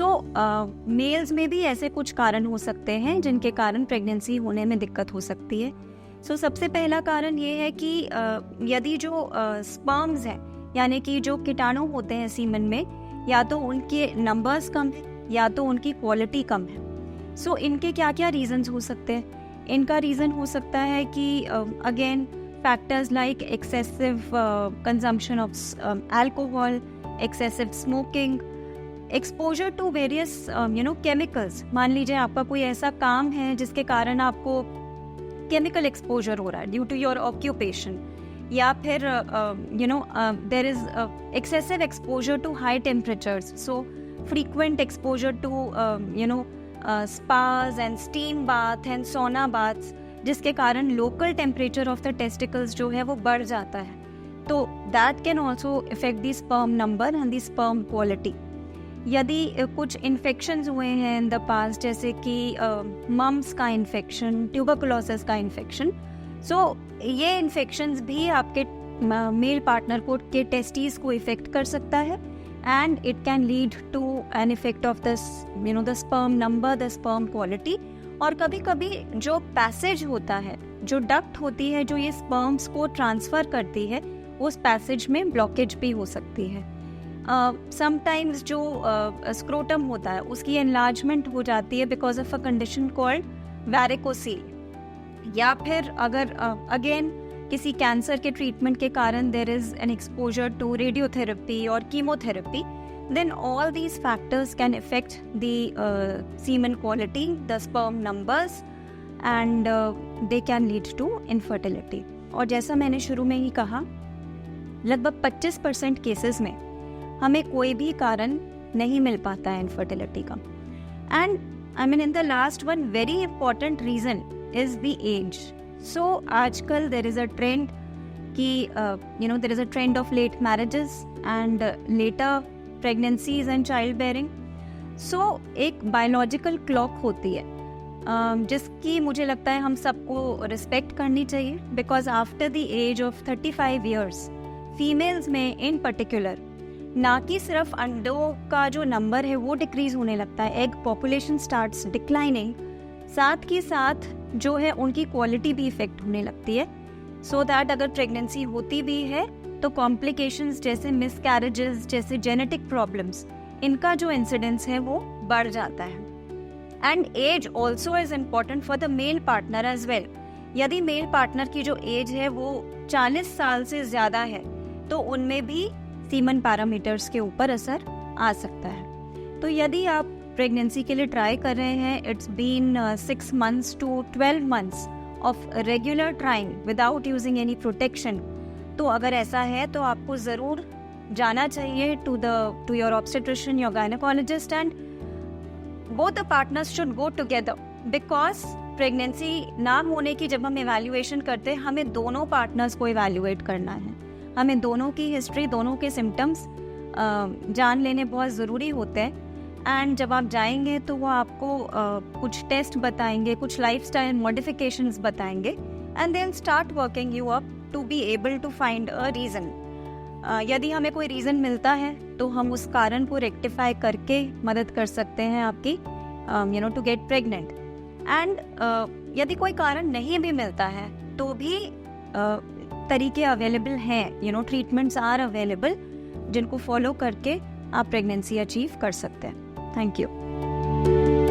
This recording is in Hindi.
मेल्स में भी ऐसे कुछ कारण हो सकते हैं जिनके कारण प्रेगनेंसी होने में दिक्कत हो सकती है। सबसे पहला कारण ये है कि यदि जो स्पर्म्स हैं, यानी कि जो कीटाणु होते हैं सीमन में, या तो उनके नंबर्स कम है या तो उनकी क्वालिटी कम है। इनके क्या क्या रीजंस हो सकते हैं? इनका रीज़न हो सकता है कि again factors like excessive consumption of alcohol, excessive smoking, exposure to various chemicals. मान लीजिए आपका कोई ऐसा काम है जिसके कारण आपको केमिकल एक्सपोजर हो रहा है ड्यू टू योर ऑक्यूपेशन, या फिर there is excessive exposure to high temperatures, frequent exposure to spas and steam bath and sauna baths, जिसके कारण local temperature of the testicles जो है वो बढ़ जाता है। तो that can also affect the sperm number and the sperm quality. यदि कुछ इन्फेक्शंस हुए हैं इन द पास्ट, जैसे कि मम्स का इन्फेक्शन, ट्यूबरकुलोसिस का इन्फेक्शन, ये इन्फेक्शंस भी आपके मेल पार्टनर को के टेस्टिस को इफेक्ट कर सकता है, and it can lead to an effect of this the sperm number, the sperm quality। और कभी कभी जो पैसेज होता है, जो डक्ट होती है जो ये स्पर्म्स को ट्रांसफ़र करती है, उस पैसेज में ब्लॉकेज भी हो सकती है। समटाइम्स जो स्क्रोटम होता है उसकी एनलार्जमेंट हो जाती है because of a condition called varicocele, या फिर अगर अगेन किसी कैंसर के ट्रीटमेंट के कारण there is an exposure to radiotherapy और chemotherapy, then all these factors can affect the semen quality, the sperm numbers, and they can lead to infertility। और जैसा मैंने शुरू में ही कहा, लगभग 25% केसेस में हमें कोई भी कारण नहीं मिल पाता है इनफर्टिलिटी का। And I mean in the last one very important reason is the age. आजकल देर इज़ अ ट्रेंड कि there is a trend of late marriages and later pregnancies and child bearing. एक बायोलॉजिकल क्लॉक होती है जिसकी मुझे लगता है हम सबको रिस्पेक्ट करनी चाहिए, because after the age of 35 years females में इन पर्टिकुलर ना कि सिर्फ अंडों का जो नंबर है वो डिक्रीज होने लगता है, एग पॉपुलेशन स्टार्ट्स डिक्लाइनिंग, साथ के साथ जो है उनकी क्वालिटी भी इफेक्ट होने लगती है। सो दैट अगर प्रेगनेंसी होती भी है तो कॉम्प्लिकेशंस जैसे मिसकैरेजेस, जैसे जेनेटिक प्रॉब्लम्स, इनका जो इंसिडेंस है वो बढ़ जाता है। And age also is important for the male partner as well. यदि मेल पार्टनर की जो एज है वो 40 साल से ज़्यादा है तो उनमें भी सीमन पैरामीटर्स के ऊपर असर आ सकता है। तो यदि आप प्रेगनेंसी के लिए ट्राई कर रहे हैं, it's been 6 months to 12 months of regular trying without using any protection, तो अगर ऐसा है तो आपको ज़रूर जाना चाहिए to your obstetrician, your gynaecologist, and both the partners should go together. Because pregnancy ना होने की जब हम इवैल्यूएशन करते हैं, हमें दोनों पार्टनर्स को इवैल्यूएट करना है, हमें दोनों की हिस्ट्री, दोनों के सिम्टम्स जान लेने बहुत ज़रूरी होते हैं। एंड जब आप जाएंगे तो वो आपको कुछ टेस्ट बताएंगे, कुछ लाइफस्टाइल मॉडिफिकेशंस बताएंगे, and then start working you up to be able to find a reason. यदि हमें कोई रीज़न मिलता है तो हम उस कारण को रेक्टिफाई करके मदद कर सकते हैं आपकी टू गेट प्रेग्नेंट। एंड यदि कोई कारण नहीं भी मिलता है तो भी तरीके अवेलेबल हैं, ट्रीटमेंट्स आर अवेलेबल, जिनको फॉलो करके आप प्रेगनेंसी अचीव कर सकते हैं। Thank you.